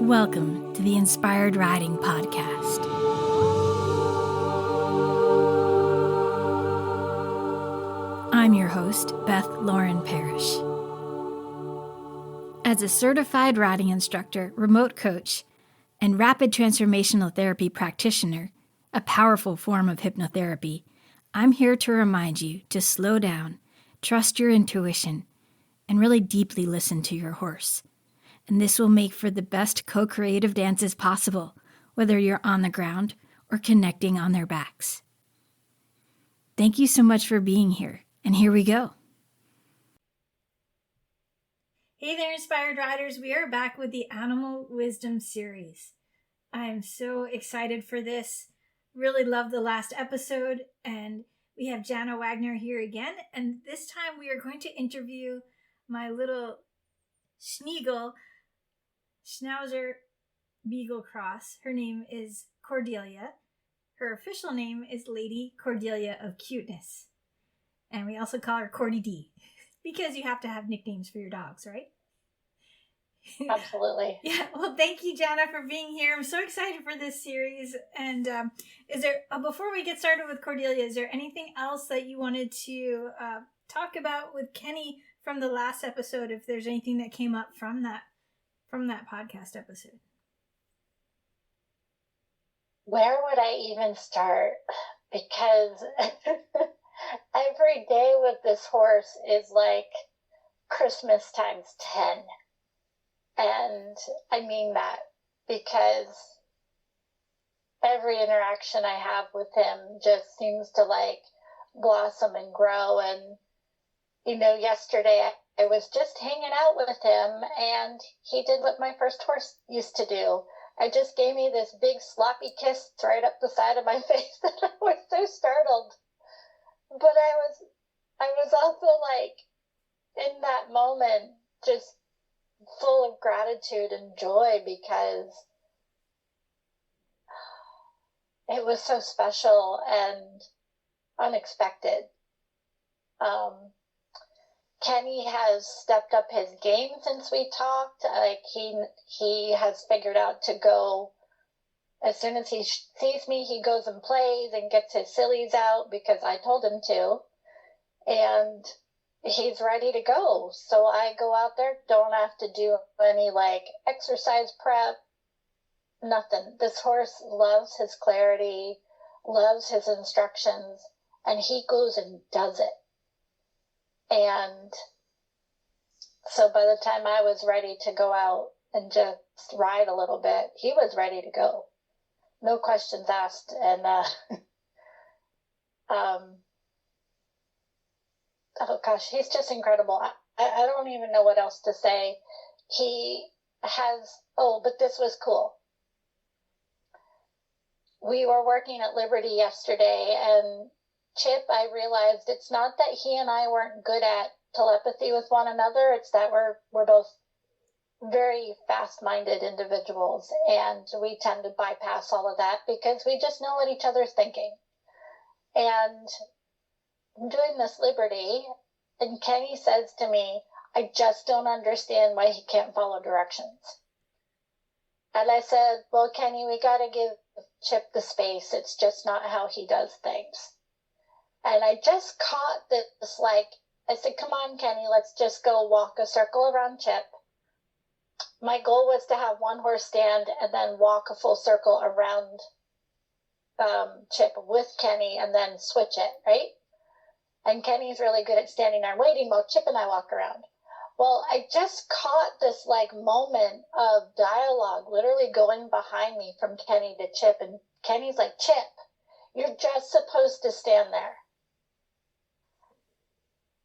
Welcome to the Inspired Riding Podcast. I'm your host, Beth Lauren Parrish. As a certified riding instructor, remote coach, and rapid transformational therapy practitioner, a powerful form of hypnotherapy, I'm here to remind you to slow down, trust your intuition, and really deeply listen to your horse. And this will make for the best co-creative dances possible, whether you're on the ground or connecting on their backs. Thank you so much for being here, and here we go. Hey there, Inspired Riders. We are back with the Animal Wisdom series. I'm so excited for this. Really loved the last episode, and we have Jana Wagner here again. And this time we are going to interview my little Schnauzer Beagle cross. Her name is Cordelia. Her official name is Lady Cordelia of Cuteness. And we also call her Cordy D, because you have to have nicknames for your dogs, right? Absolutely. Yeah. Well, thank you, Jana, for being here. I'm so excited for this series. And is there, before we get started with Cordelia, is there anything else that you wanted to talk about with Kenny from the last episode? If there's anything that came up from that podcast episode. Where would I even start? Because every day with this horse is like Christmas times 10. And I mean that because every interaction I have with him just seems to like blossom and grow. And, yesterday I was just hanging out with him, and he did what my first horse used to do. I just gave me this big sloppy kiss right up the side of my face, and I was so startled. But I was also like, in that moment, just full of gratitude and joy, because it was so special and unexpected. Kenny has stepped up his game since we talked. Like he has figured out to go, as soon as he sees me, he goes and plays and gets his sillies out because I told him to. And he's ready to go. So I go out there, don't have to do any exercise prep, nothing. This horse loves his clarity, loves his instructions, and he goes and does it. And so by the time I was ready to go out and just ride a little bit, he was ready to go. No questions asked. And, oh gosh, he's just incredible. I don't even know what else to say. He has, but this was cool. We were working at Liberty yesterday, and Chip, I realized it's not that he and I weren't good at telepathy with one another. It's that we're both very fast-minded individuals, and we tend to bypass all of that because we just know what each other's thinking. And I'm doing this Liberty, and Kenny says to me, I just don't understand why he can't follow directions. And I said, well, Kenny, we got to give Chip the space. It's just not how he does things. And I just caught this, I said, come on, Kenny, let's just go walk a circle around Chip. My goal was to have one horse stand and then walk a full circle around Chip with Kenny and then switch it, right? And Kenny's really good at standing there waiting while Chip and I walk around. Well, I just caught this moment of dialogue literally going behind me from Kenny to Chip. And Kenny's like, Chip, you're just supposed to stand there.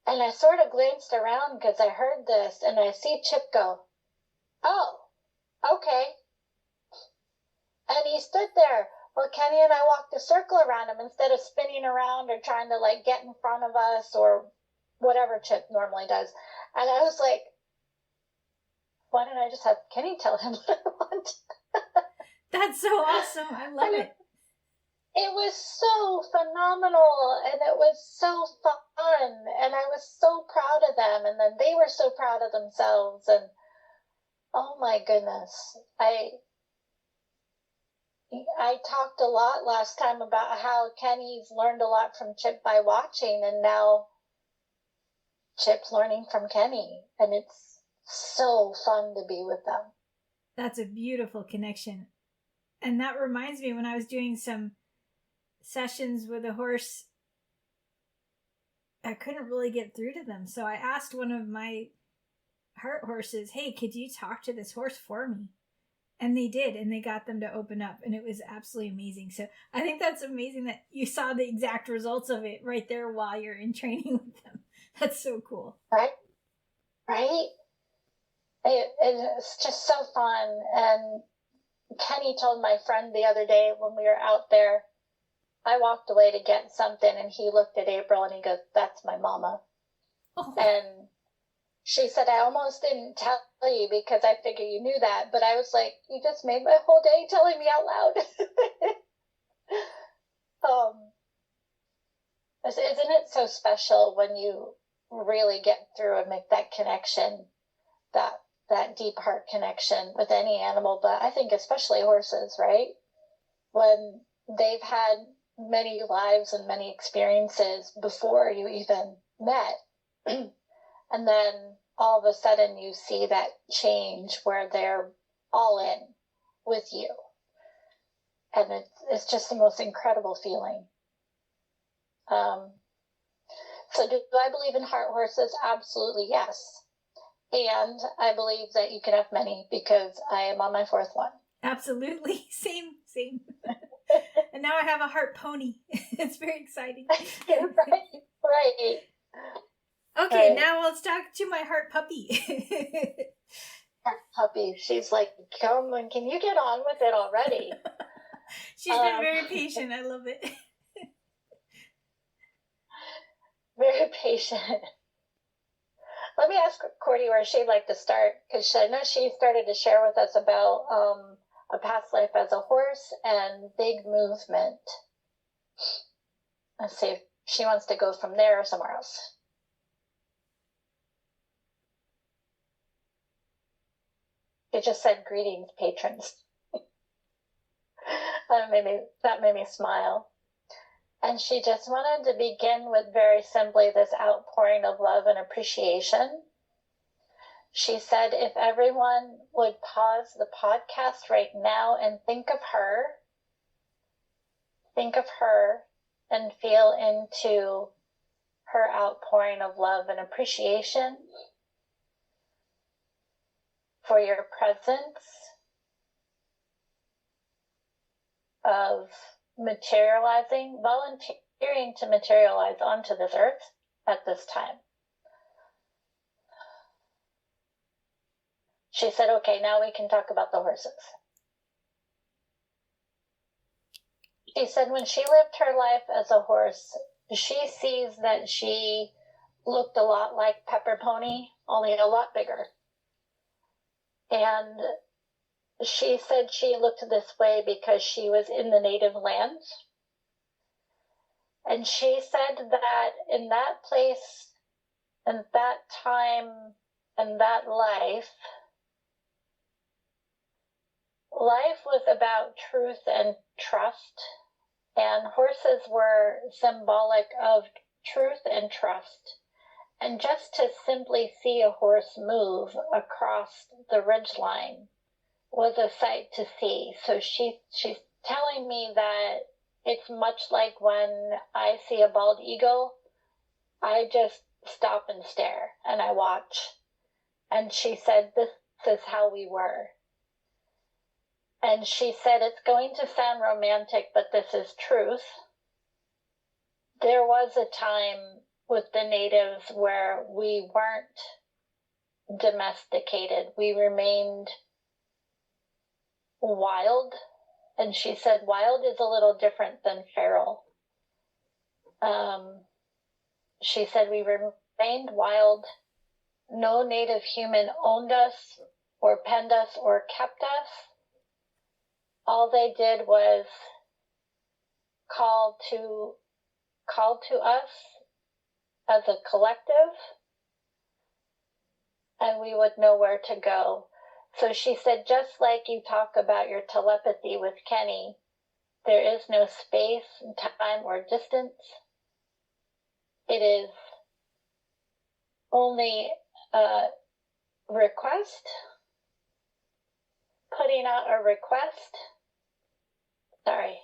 And I sort of glanced around because I heard this, and I see Chip go, oh, okay. And he stood there. Well, Kenny and I walked a circle around him instead of spinning around or trying to get in front of us or whatever Chip normally does. And I was like, why didn't I just have Kenny tell him what I want? That's so awesome. I love it. It was so phenomenal, and it was so fun, and I was so proud of them, and then they were so proud of themselves, and Oh my goodness. I talked a lot last time about how Kenny's learned a lot from Chip by watching, and now Chip's learning from Kenny, and it's so fun to be with them. That's a beautiful connection. And that reminds me, when I was doing some sessions with a horse, I couldn't really get through to them. So I asked one of my heart horses, hey, could you talk to this horse for me? And they did, and they got them to open up, and it was absolutely amazing. So I think that's amazing that you saw the exact results of it right there while you're in training with them. That's so cool. Right? It's just so fun. And Kenny told my friend the other day when we were out there, I walked away to get something, and he looked at April and he goes, that's my mama. Oh. And she said, I almost didn't tell you because I figured you knew that, but I was like, you just made my whole day telling me out loud. Isn't it so special when you really get through and make that connection, that deep heart connection with any animal, but I think especially horses, right? When they've had many lives and many experiences before you even met. And then all of a sudden you see that change where they're all in with you. And it's just the most incredible feeling. So do I believe in heart horses? Absolutely, yes. And I believe that you can have many because I am on my fourth one. Absolutely. Same. And now I have a heart pony. It's very exciting. Right. Okay, right. Now let's talk to my heart puppy. Heart puppy. She's like, come on, can you get on with it already? She's been very patient. I love it. Very patient. Let me ask Cordy where she'd like to start, because I know she started to share with us about a past life as a horse and big movement. Let's see if she wants to go from there or somewhere else. It just said, greetings, patrons. That made me smile. And she just wanted to begin with very simply this outpouring of love and appreciation. She said, if everyone would pause the podcast right now and think of her and feel into her outpouring of love and appreciation for your presence of volunteering to materialize onto this earth at this time. She said, okay, now we can talk about the horses. She said when she lived her life as a horse, she sees that she looked a lot like Pepper Pony, only a lot bigger. And she said she looked this way because she was in the native land. And she said that in that place, and that time, and that life was about truth and trust. And horses were symbolic of truth and trust. And just to simply see a horse move across the ridgeline was a sight to see. So she's telling me that it's much like when I see a bald eagle, I just stop and stare and I watch. And she said, this is how we were. And she said, it's going to sound romantic, but this is truth. There was a time with the natives where we weren't domesticated. We remained wild. And she said wild is a little different than feral. She said we remained wild. No native human owned us or penned us or kept us. All they did was call to us as a collective, and we would know where to go. So she said, just like you talk about your telepathy with Kenny, there is no space, time, or distance. It is only a request, putting out a request. Sorry.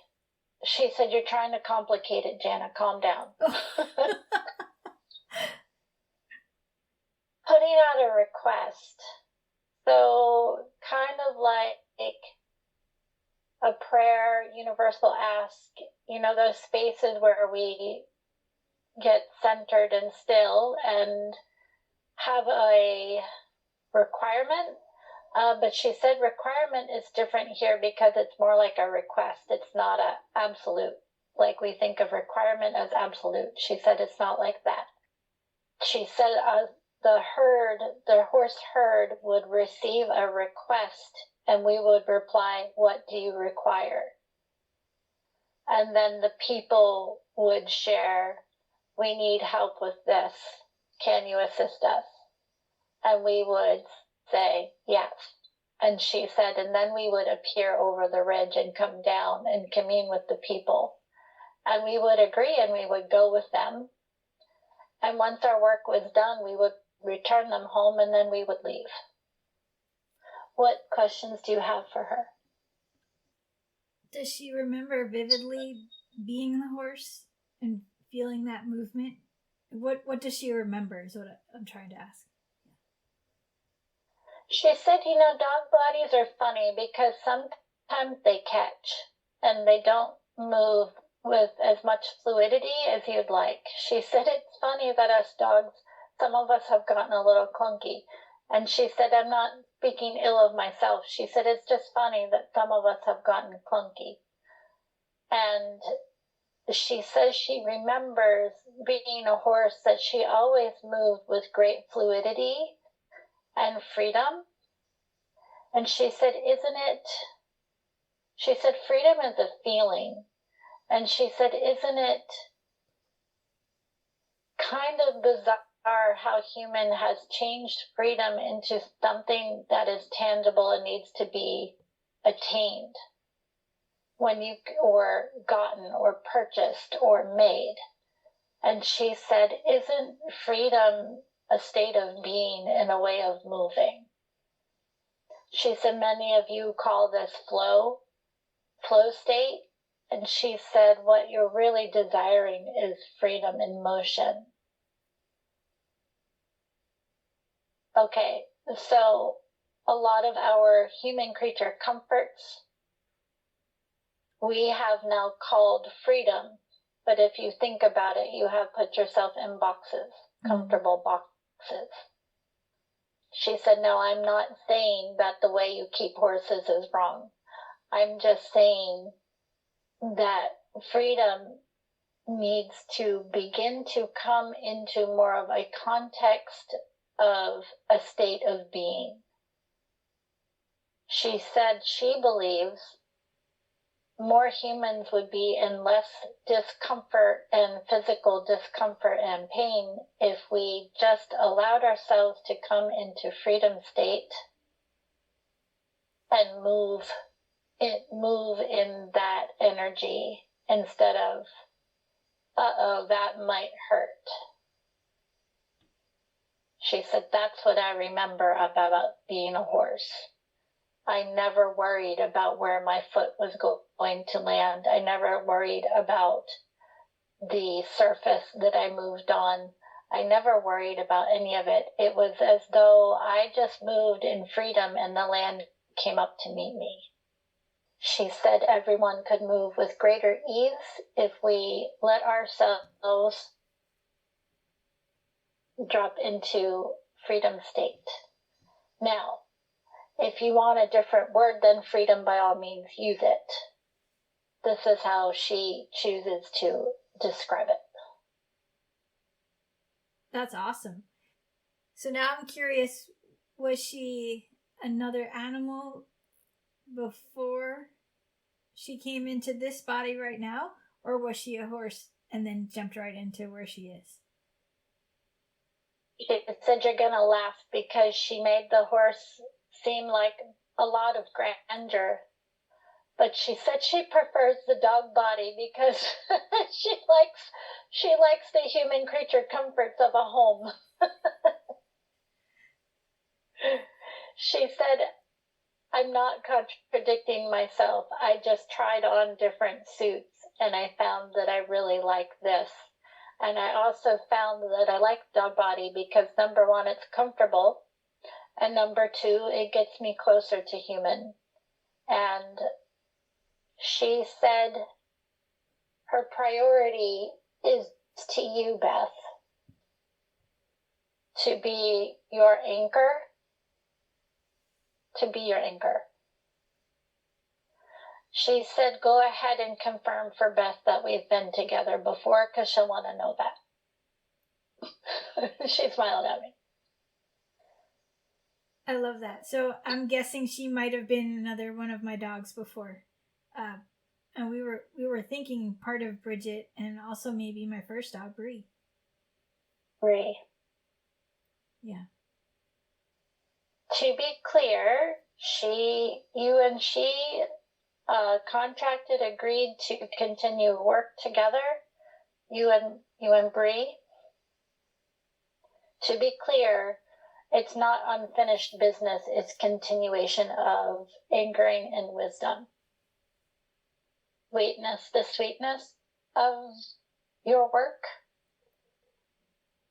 She said, you're trying to complicate it, Jana. Calm down. Putting out a request. So kind of like a prayer, universal ask, those spaces where we get centered and still and have a requirement. But she said requirement is different here because it's more like a request. It's not an absolute, like we think of requirement as absolute. She said it's not like that. She said the horse herd would receive a request and we would reply, what do you require? And then the people would share, we need help with this. Can you assist us? And we would say, yes. And she said, and then we would appear over the ridge and come down and commune with the people. And we would agree and we would go with them. And once our work was done, we would return them home and then we would leave. What questions do you have for her? Does she remember vividly being the horse and feeling that movement? What does she remember is what I'm trying to ask. She said, dog bodies are funny because sometimes they catch and they don't move with as much fluidity as you'd like. She said, it's funny that us dogs, some of us have gotten a little clunky. And she said, I'm not speaking ill of myself. She said, it's just funny that some of us have gotten clunky. And she says she remembers being a horse that she always moved with great fluidity and freedom. And she said, she said, freedom is a feeling. And she said, isn't it kind of bizarre how human has changed freedom into something that is tangible and needs to be attained or gotten or purchased or made. And she said, isn't freedom a state of being and a way of moving? She said, many of you call this flow state. And she said, what you're really desiring is freedom in motion. Okay, so a lot of our human creature comforts we have now called freedom. But if you think about it, you have put yourself in boxes, comfortable boxes. She said, no, I'm not saying that the way you keep horses is wrong. I'm just saying that freedom needs to begin to come into more of a context of a state of being. She said she believes more humans would be in less discomfort and physical discomfort and pain if we just allowed ourselves to come into freedom state and move in that energy instead of, that might hurt. She said, that's what I remember about being a horse. I never worried about where my foot was going to land. I never worried about the surface that I moved on. I never worried about any of it. It was as though I just moved in freedom and the land came up to meet me. She said everyone could move with greater ease if we let ourselves drop into freedom state. Now, if you want a different word than freedom, by all means, use it. This is how she chooses to describe it. That's awesome. So now I'm curious, was she another animal before she came into this body right now? Or was she a horse and then jumped right into where she is? She said you're going to laugh because she made the horse seem like a lot of grandeur. But she said she prefers the dog body because she likes the human creature comforts of a home. She said, I'm not contradicting myself. I just tried on different suits and I found that I really like this. And I also found that I like dog body because number one, it's comfortable. And number two, it gets me closer to human. And she said her priority is to you, Beth, to be your anchor, to be your anchor. She said, go ahead and confirm for Beth that we've been together before because she'll want to know that. She smiled at me. I love that. So I'm guessing she might have been another one of my dogs before. And we were thinking part of Bridget and also maybe my first dog, Bree. Bree. Yeah. To be clear, you and she contracted, agreed to continue work together, you and Bree. To be clear, it's not unfinished business, it's continuation of anchoring and wisdom. The sweetness of your work.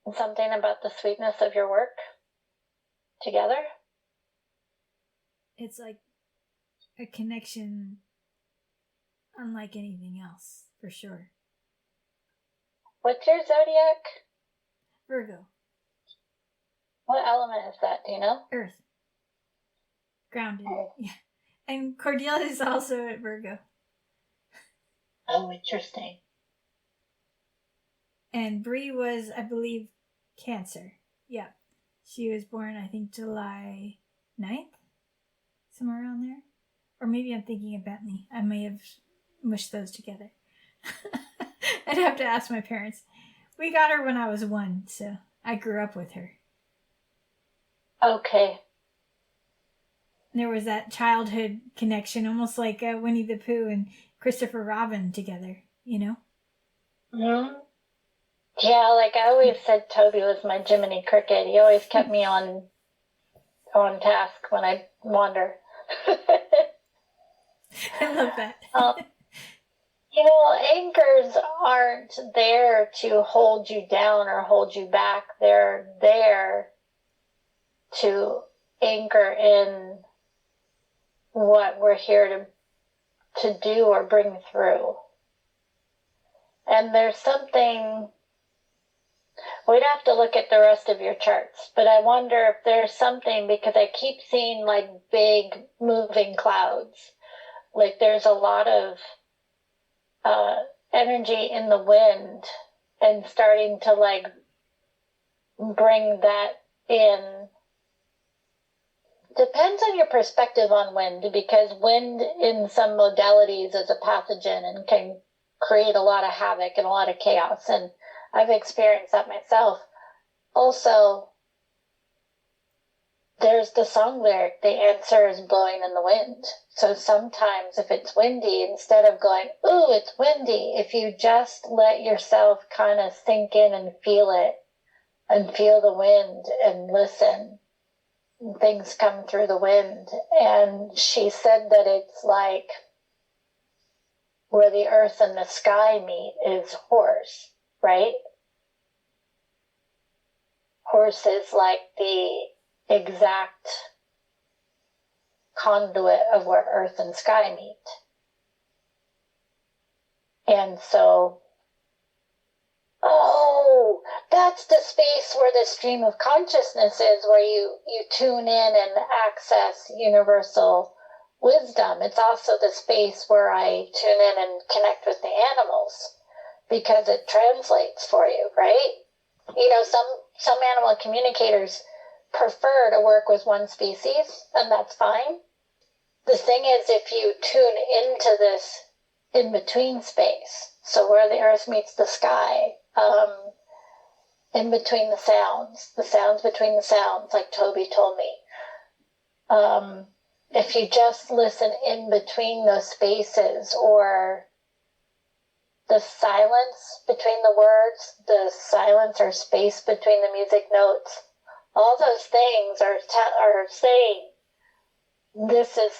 And something about the sweetness of your work together. It's like a connection unlike anything else, for sure. What's your zodiac? Virgo. What element is that? Do you know? Earth. Grounded. Yeah. And Cordelia is also at Virgo. Oh, interesting. And Bree was, I believe, Cancer. Yeah. She was born, I think, July 9th? Somewhere around there. Or maybe I'm thinking of Bentley. I may have mushed those together. I'd have to ask my parents. We got her when I was 1, so I grew up with her. Okay. There was that childhood connection, almost like Winnie the Pooh and Christopher Robin together, you know? Mm-hmm. Yeah, like I always said Toby was my Jiminy Cricket. He always kept me on task when I wander. I love that. Anchors aren't there to hold you down or hold you back. They're there to anchor in what we're here to do or bring through. And there's something, we'd have to look at the rest of your charts, but I wonder if there's something, because I keep seeing like big moving clouds. Like there's a lot of energy in the wind and starting to like bring that in. Depends on your perspective on wind, because wind in some modalities is a pathogen and can create a lot of havoc and a lot of chaos. And I've experienced that myself. Also, there's the song lyric, the answer is blowing in the wind. So sometimes if it's windy, instead of going, ooh, it's windy, if you just let yourself kind of sink in and feel it and feel the wind and listen, things come through the wind. And she said that it's like where the earth and the sky meet is horse, right? Horse is like the exact conduit of where earth and sky meet. And so, that's the space where the stream of consciousness is, where you tune in and access universal wisdom. It's also the space where I tune in and connect with the animals, because it translates for you, right? Some animal communicators prefer to work with one species, and that's fine. The thing is, if you tune into this in-between space, so where the earth meets the sky, in between the sounds between the sounds, like Toby told me, if you just listen in between those spaces, or the silence between the words, the silence or space between the music notes, all those things are saying, this is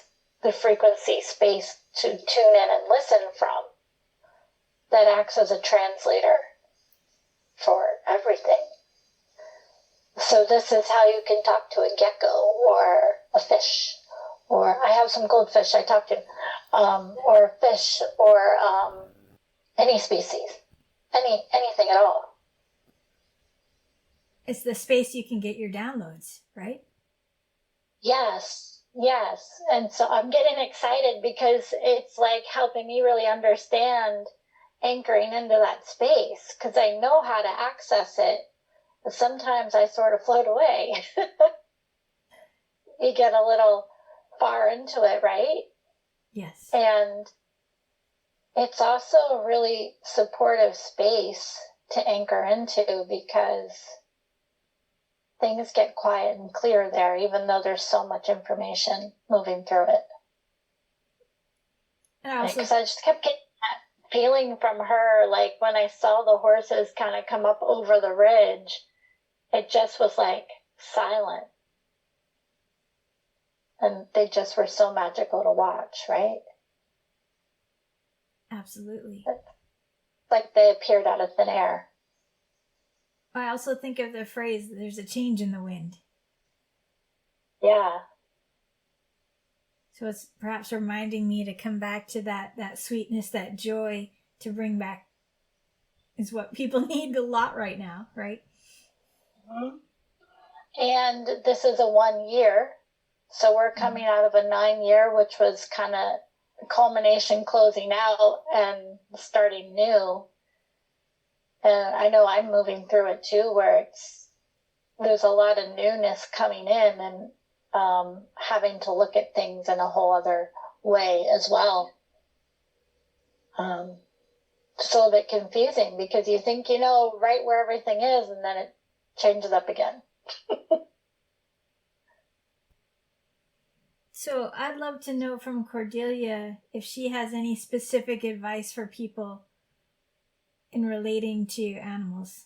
the frequency space to tune in and listen from, that acts as a translator for everything. So this is how you can talk to a gecko or a fish, or I have some goldfish I talk to, or a fish, or any species, anything at all. It's the space you can get your downloads, right? Yes. And so I'm getting excited because it's like helping me really understand anchoring into that space, because I know how to access it. But sometimes I sort of float away. You get a little far into it, right? Yes. And it's also a really supportive space to anchor into, because things get quiet and clear there, even though there's so much information moving through it. And because I just kept getting that feeling from her, like when I saw the horses kind of come up over the ridge, it just was like silent. And they just were so magical to watch, right? Absolutely. Like they appeared out of thin air. I also think of the phrase, there's a change in the wind. Yeah. So it's perhaps reminding me to come back to that sweetness, that joy, to bring back, is what people need a lot right now, right? Mm-hmm. And this is a 1 year. So we're coming out of a 9 year, which was kind of culmination, closing out and starting new. And I know I'm moving through it too, where there's a lot of newness coming in, and having to look at things in a whole other way as well. It's a little bit confusing, because you think you know right where everything is, and then it changes up again. So I'd love to know from Cordelia if she has any specific advice for people in relating to animals.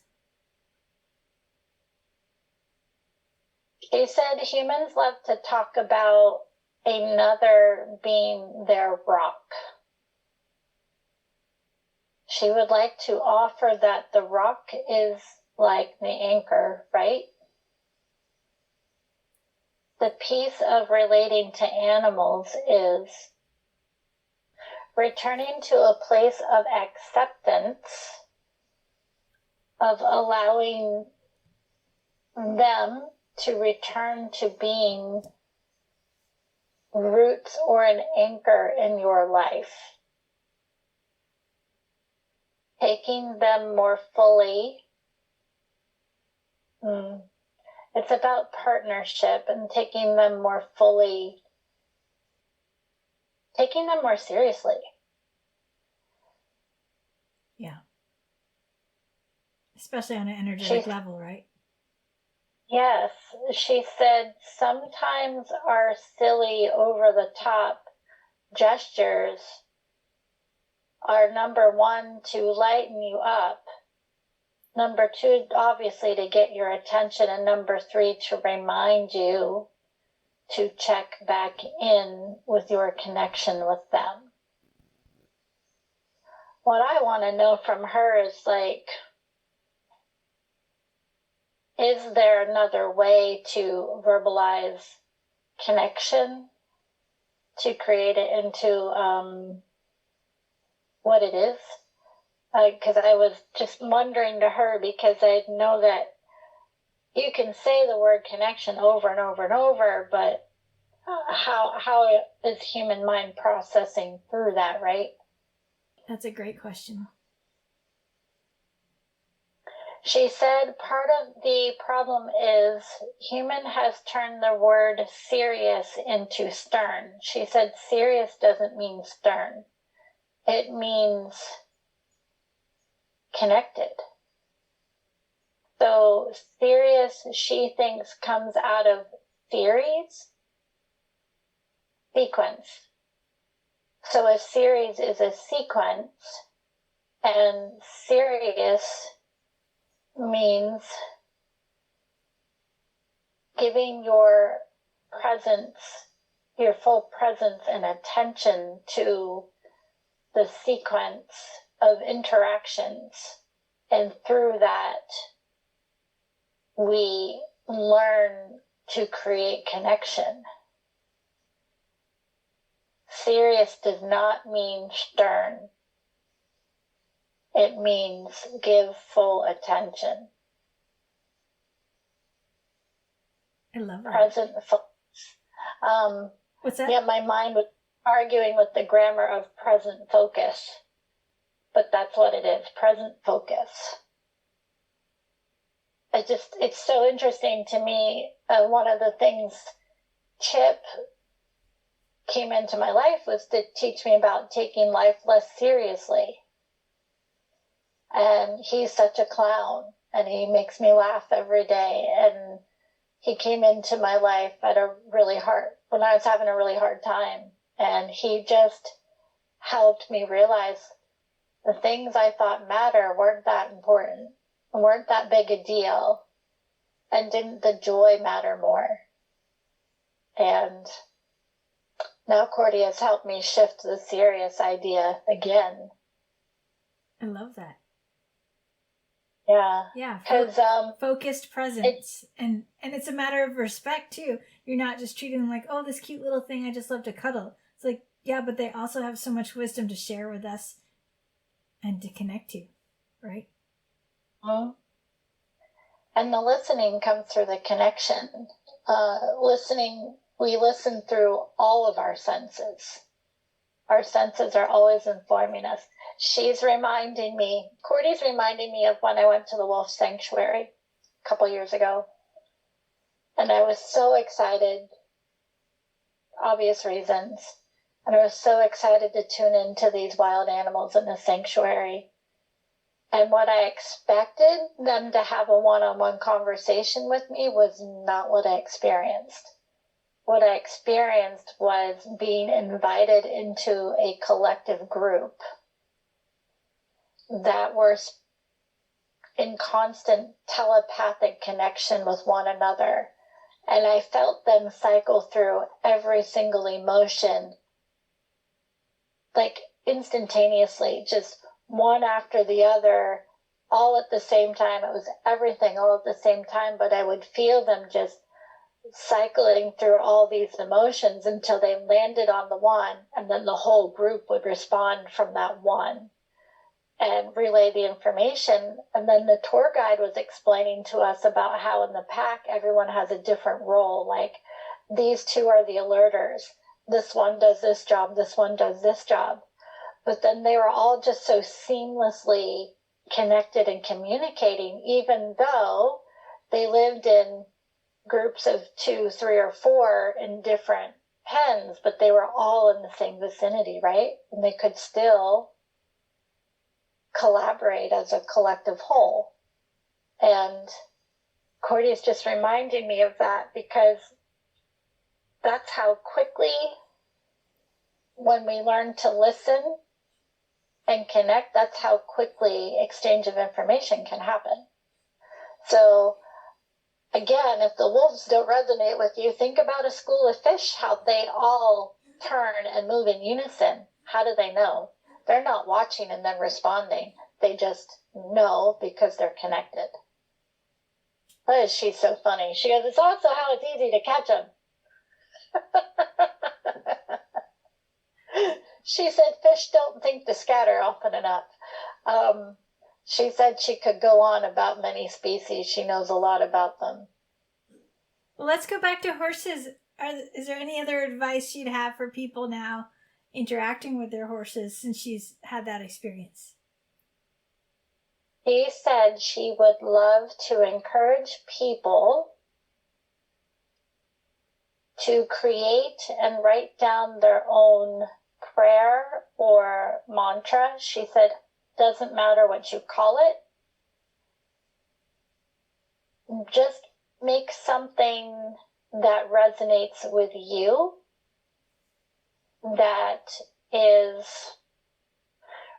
She said humans love to talk about another being their rock. She would like to offer that the rock is like the anchor, right? The piece of relating to animals is returning to a place of acceptance, of allowing them to return to being roots or an anchor in your life. Taking them more fully. It's about partnership and taking them more fully, taking them more seriously. Yeah. Especially on an energetic level, right? Yes. She said sometimes our silly, over-the-top gestures are, number one, to lighten you up. Number two, obviously, to get your attention. And number three, to remind you to check back in with your connection with them. What I want to know from her is, like, is there another way to verbalize connection, to create it into what it is? Because I was just wondering to her, because I know that you can say the word connection over and over and over, but how is human mind processing through that, right? That's a great question. She said part of the problem is human has turned the word serious into stern. She said serious doesn't mean stern. It means connected. So serious, she thinks, comes out of theories sequence. So a series is a sequence, and serious means giving your presence, your full presence and attention to the sequence of interactions. And through that, we learn to create connection. Serious does not mean stern. It means give full attention. I love that. Present focus. What's that? Yeah, my mind was arguing with the grammar of present focus, but that's what it is, present focus. It's so interesting to me. One of the things Chip came into my life was to teach me about taking life less seriously. And he's such a clown, and he makes me laugh every day. And he came into my life when I was having a really hard time. And he just helped me realize the things I thought matter weren't that important, weren't that big a deal. And didn't the joy matter more? And now Cordy has helped me shift the serious idea again. I love that. Yeah. Yeah. Because focused presence. And it's a matter of respect too. You're not just treating them like, oh, this cute little thing I just love to cuddle. It's like, yeah, but they also have so much wisdom to share with us and to connect to, right? Mm-hmm. And the listening comes through the connection. We listen through all of our senses. Our senses are always informing us. Cordy's reminding me of when I went to the wolf sanctuary a couple years ago. And I was so excited, obvious reasons. And I was so excited to tune into these wild animals in the sanctuary. And what I expected them to have a one-on-one conversation with me was not what I experienced. What I experienced was being invited into a collective group that were in constant telepathic connection with one another. And I felt them cycle through every single emotion, like instantaneously, just one after the other, all at the same time. It was everything all at the same time, but I would feel them just cycling through all these emotions until they landed on the one, and then the whole group would respond from that one and relay the information. And then the tour guide was explaining to us about how in the pack everyone has a different role, like these two are the alerters, this one does this job, this one does this job. But then they were all just so seamlessly connected and communicating, even though they lived in groups of 2, 3, or 4 in different pens, but they were all in the same vicinity, right? And they could still collaborate as a collective whole. And Cordy is just reminding me of that, because that's how quickly, when we learn to listen and connect, that's how quickly exchange of information can happen. So again, if the wolves don't resonate with you, think about a school of fish, how they all turn and move in unison. How do they know? They're not watching and then responding. They just know because they're connected. Oh, she's so funny. She goes, it's also how it's easy to catch them. She said fish don't think to scatter often enough. She said she could go on about many species. She knows a lot about them. Well, let's go back to horses. Is there any other advice you'd have for people now interacting with their horses since she's had that experience? She said she would love to encourage people to create and write down their own prayer or mantra. She said, doesn't matter what you call it. Just make something that resonates with you that is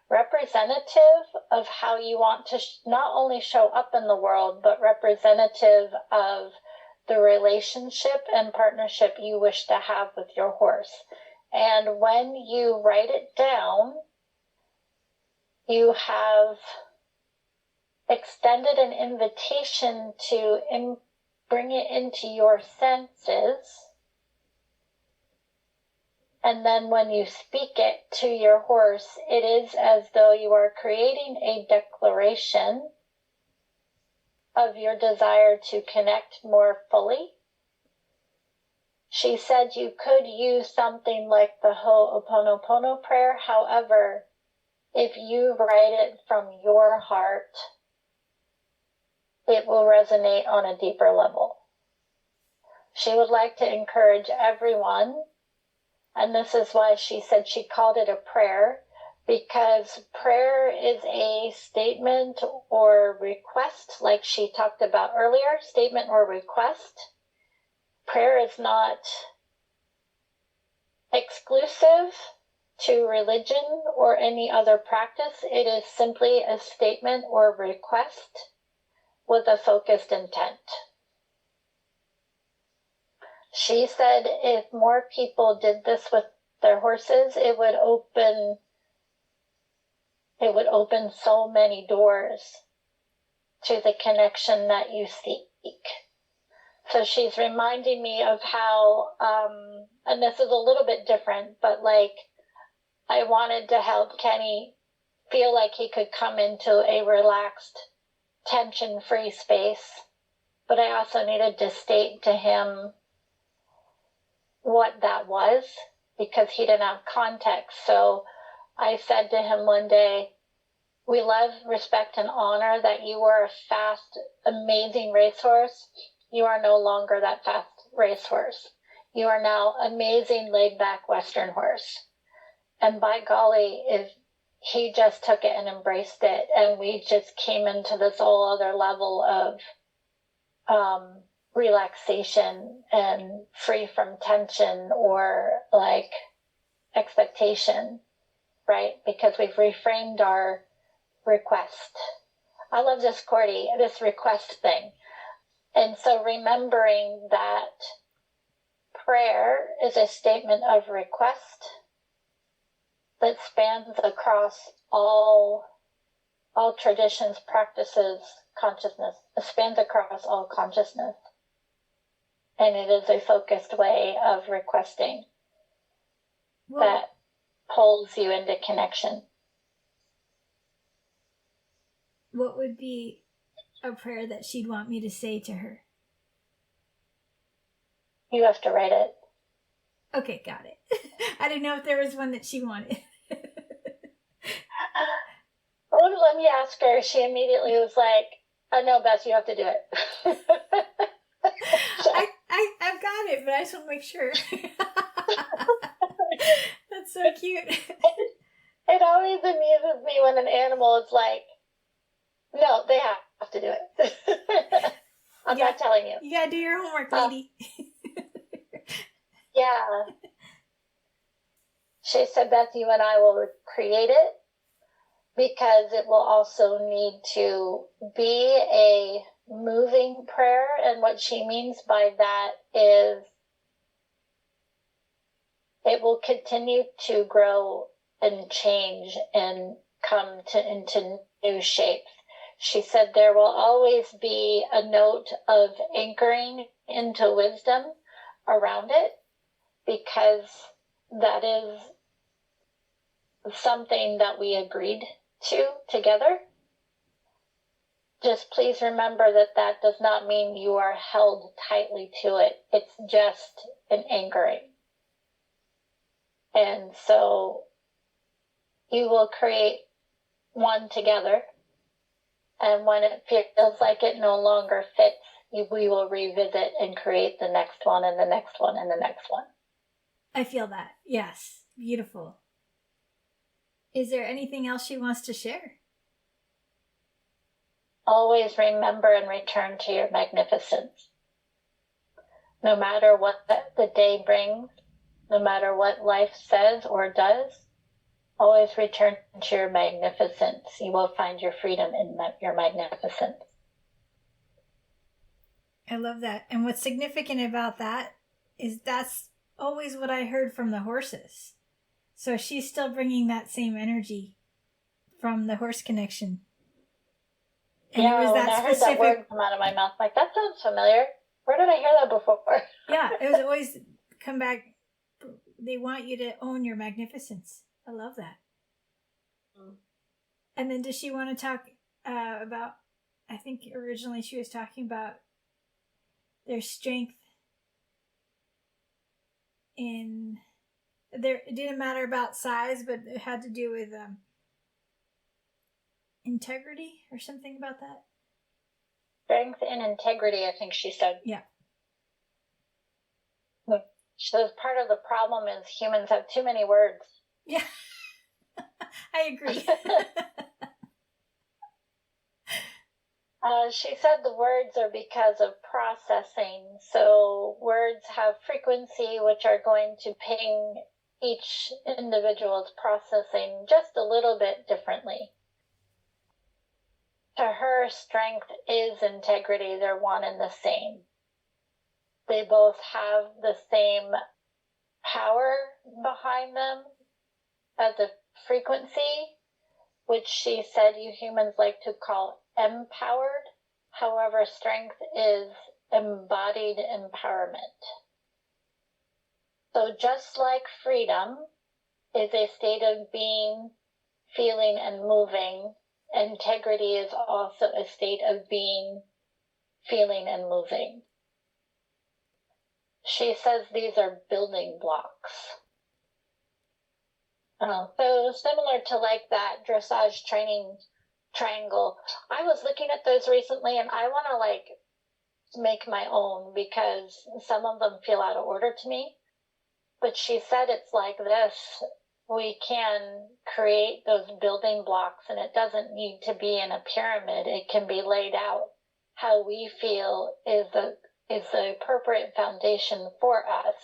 representative of how you want to not only show up in the world, but representative of the relationship and partnership you wish to have with your horse. And when you write it down, you have extended an invitation to bring it into your senses. And then when you speak it to your horse, it is as though you are creating a declaration of your desire to connect more fully. She said you could use something like the Ho'oponopono prayer. However, if you write it from your heart, it will resonate on a deeper level. She would like to encourage everyone, and this is why she said she called it a prayer, because prayer is a statement or request, like she talked about earlier, statement or request. Prayer is not exclusive to religion or any other practice. It is simply a statement or request with a focused intent. She said if more people did this with their horses, it would open so many doors to the connection that you seek. So she's reminding me of how, and this is a little bit different, but like I wanted to help Kenny feel like he could come into a relaxed, tension-free space, but I also needed to state to him what that was because he didn't have context. So I said to him one day, we love, respect, and honor that you were a fast, amazing racehorse. You are no longer that fast racehorse. You are now amazing, laid-back Western horse. And by golly, if he just took it and embraced it, and we just came into this whole other level of relaxation and free from tension or like expectation, right? Because we've reframed our request. I love this, Cordy, this request thing. And so remembering that prayer is a statement of request that spans across all traditions, practices, consciousness. It spans across all consciousness. And it is a focused way of requesting that pulls you into connection. What would be a prayer that she'd want me to say to her? You have to write it. Okay, got it. I didn't know if there was one that she wanted. Well, let me ask her. She immediately was like, oh, no, Beth, you have to do it. I've got it, but I just want to make sure. That's so cute. It always amuses me when an animal is like, no, they have to do it. I'm not telling you. You got to do your homework, lady. Yeah. She said, Beth, you and I will create it because it will also need to be a moving prayer. And what she means by that is it will continue to grow and change and come into new shapes. She said there will always be a note of anchoring into wisdom around it because that is something that we agreed to together. Just please remember that does not mean you are held tightly to it. It's just an anchoring. And so you will create one together. And when it feels like it no longer fits, we will revisit and create the next one and the next one and the next one. I feel that. Yes. Beautiful. Is there anything else she wants to share? Always remember and return to your magnificence. No matter what the day brings, no matter what life says or does, always return to your magnificence. You will find your freedom in your magnificence. I love that. And what's significant about that is that's always what I heard from the horses. So she's still bringing that same energy from the horse connection. And yeah, it was when that I heard that word come out of my mouth, I'm like, that sounds familiar. Where did I hear that before? Yeah, it was always come back. They want you to own your magnificence. I love that. And then does she want to talk about, I think originally she was talking about their strength in, it didn't matter about size, but it had to do with integrity or something about that. Strength and integrity, I think she said. Yeah. She says part of the problem is humans have too many words. Yeah. I agree. She said the words are because of processing. So words have frequency, which are going to ping each individual's processing just a little bit differently. To her, strength is integrity. They're one and the same. They both have the same power behind them as a frequency, which she said you humans like to call empowered. However, strength is embodied empowerment. So just like freedom is a state of being, feeling, and moving, integrity is also a state of being, feeling, and moving. She says these are building blocks. So similar to like that dressage training triangle. I was looking at those recently and I want to like make my own because some of them feel out of order to me. But she said it's like this. We can create those building blocks and it doesn't need to be in a pyramid. It can be laid out how we feel is the appropriate foundation for us.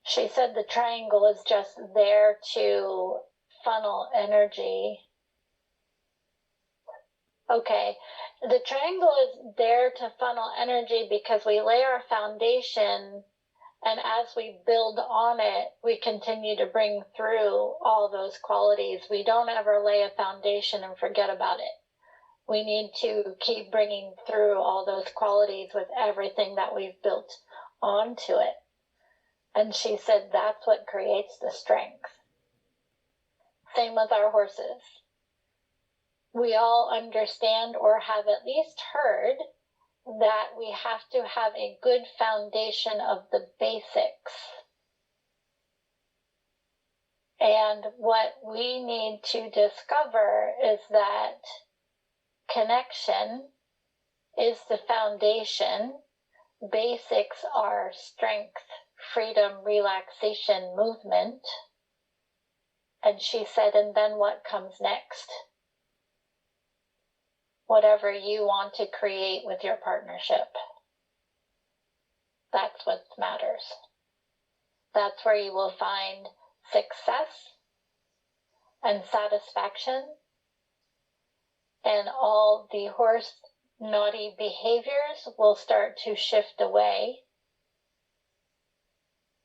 She said the triangle is just there to funnel energy. Okay, the triangle is there to funnel energy because we lay our foundation, and as we build on it, we continue to bring through all those qualities. We don't ever lay a foundation and forget about it. We need to keep bringing through all those qualities with everything that we've built onto it. And she said that's what creates the strength. Same with our horses. We all understand or have at least heard that we have to have a good foundation of the basics. And what we need to discover is that connection is the foundation. Basics are strength, freedom, relaxation, movement. And she said, and then what comes next? Whatever you want to create with your partnership. That's what matters. That's where you will find success and satisfaction, and all the horse naughty behaviors will start to shift away.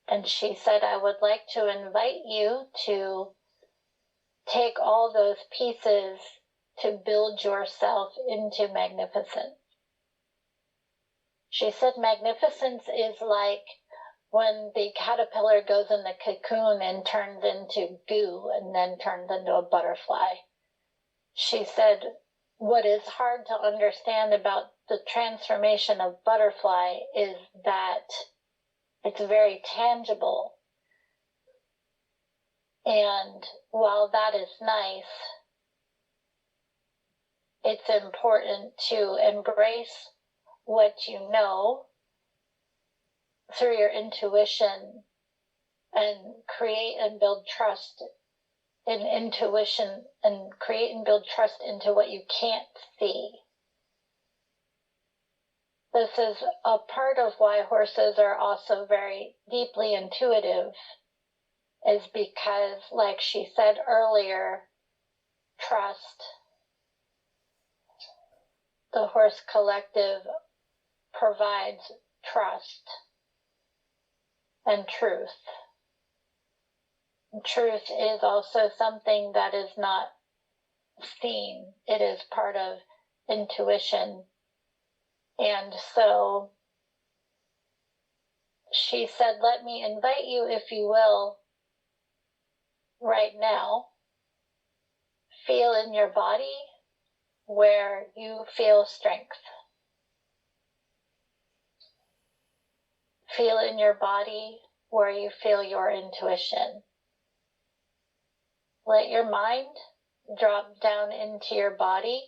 And she said, I would like to invite you to take all those pieces to build yourself into magnificence. She said magnificence is like when the caterpillar goes in the cocoon and turns into goo and then turns into a butterfly. She said what is hard to understand about the transformation of butterfly is that it's very tangible. And while that is nice, it's important to embrace what you know through your intuition and create and build trust in intuition and create and build trust into what you can't see. this is a part of why horses are also very deeply intuitive, is because, like she said earlier, trust. The horse collective provides trust and truth. And truth is also something that is not seen. It is part of intuition. And so she said, let me invite you, if you will, right now, feel in your body where you feel strength. Feel in your body where you feel your intuition. Let your mind drop down into your body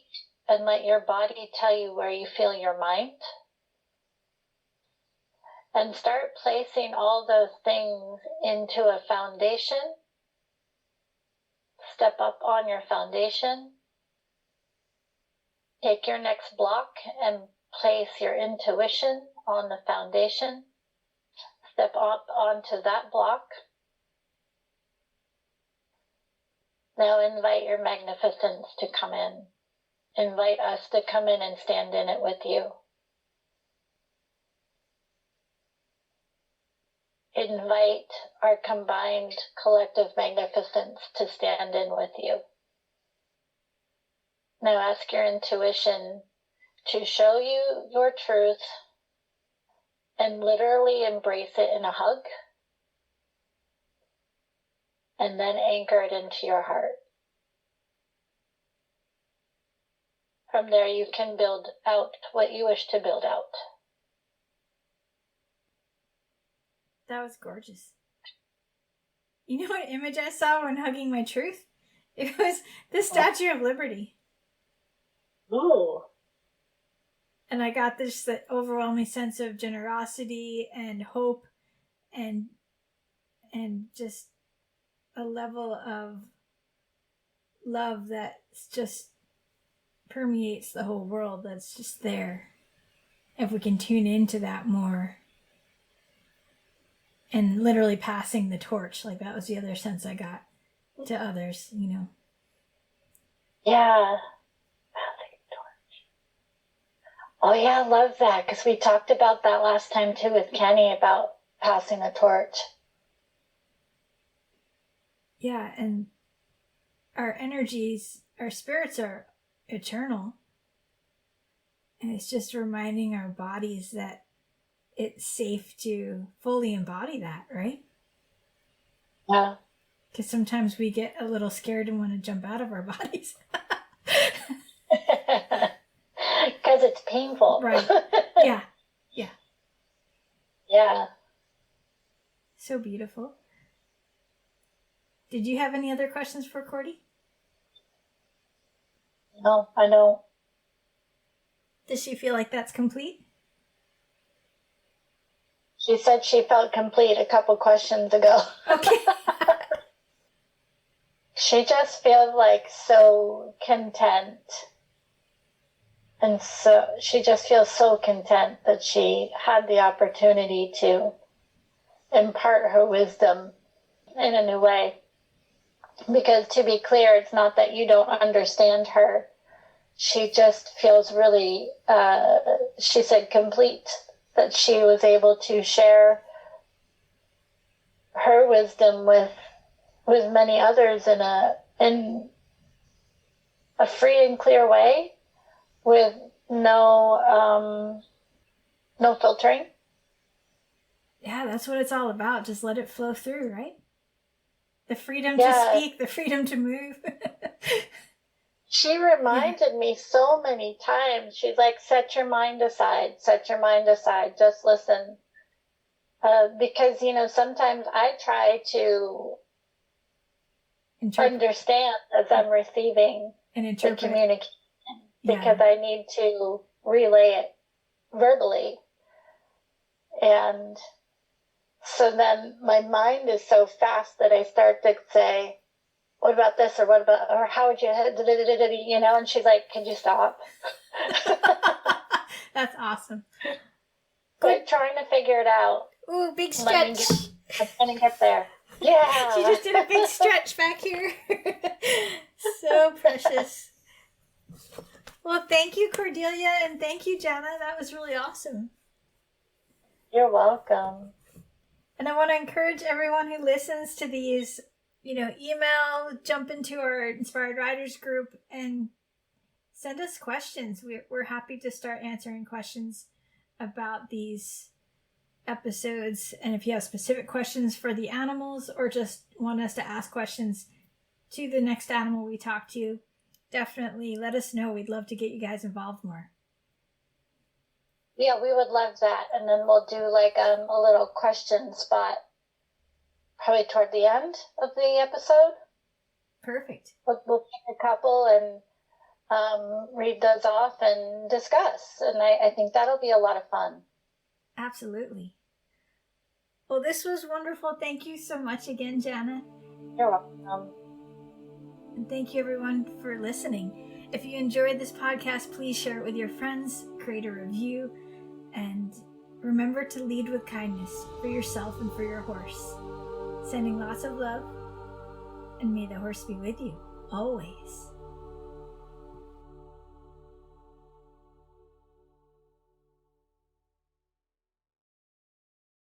and let your body tell you where you feel your mind. And start placing all those things into a foundation. Step up on your foundation. Take your next block and place your intuition on the foundation. Step up onto that block. Now invite your magnificence to come in. Invite us to come in and stand in it with you. Invite our combined collective magnificence to stand in with you. Now ask your intuition to show you your truth and literally embrace it in a hug, and then anchor it into your heart. From there, you can build out what you wish to build out. That was gorgeous. You know what image I saw when hugging my truth? It was the Statue of Liberty. Ooh. And I got this that overwhelming sense of generosity and hope and just a level of love that just permeates the whole world, that's just there. If we can tune into that more. And literally passing the torch, like that was the other sense I got to others, you know. Yeah. Oh yeah, I love that, because we talked about that last time too with Kenny about passing the torch. Yeah, and our energies, our spirits are eternal. And it's just reminding our bodies that it's safe to fully embody that, right? Yeah. Because sometimes we get a little scared and want to jump out of our bodies. Because it's painful. Right. Yeah. Yeah. Yeah. So beautiful. Did you have any other questions for Cordy? No, I know. Does she feel like that's complete? She said she felt complete a couple questions ago. Okay. She just feels like so content. And so she just feels so content that she had the opportunity to impart her wisdom in a new way. Because to be clear, it's not that you don't understand her. She just feels really, she said, complete, that she was able to share her wisdom with many others in a free and clear way, with no filtering. Yeah, that's what it's all about. Just let it flow through, right? The freedom to speak, the freedom to move. She reminded me so many times. She's like, set your mind aside, just listen. Because, you know, sometimes I try to understand as I'm receiving and interpret the communication, because I need to relay it verbally. And so then my mind is so fast that I start to say, what about this, or how would you, you know, and she's like, could you stop? That's awesome. Like trying to figure it out. Ooh, big stretch. I'm going to get there. Yeah. She just did a big stretch back here. So precious. Well, thank you, Cordelia, and thank you, Jana. That was really awesome. You're welcome. And I want to encourage everyone who listens to these, email, jump into our Inspired Riders group, and send us questions. We're happy to start answering questions about these episodes. And if you have specific questions for the animals or just want us to ask questions to the next animal we talk to, definitely let us know. We'd love to get you guys involved more. Yeah, we would love that. And then we'll do like a little question spot probably toward the end of the episode. Perfect. We'll pick a couple and read those off and discuss. And I think that'll be a lot of fun. Absolutely. Well, this was wonderful. Thank you so much again, Jana. You're welcome. And thank you, everyone, for listening. If you enjoyed this podcast, please share it with your friends, create a review, and remember to lead with kindness for yourself and for your horse. Sending lots of love, and may the horse be with you always.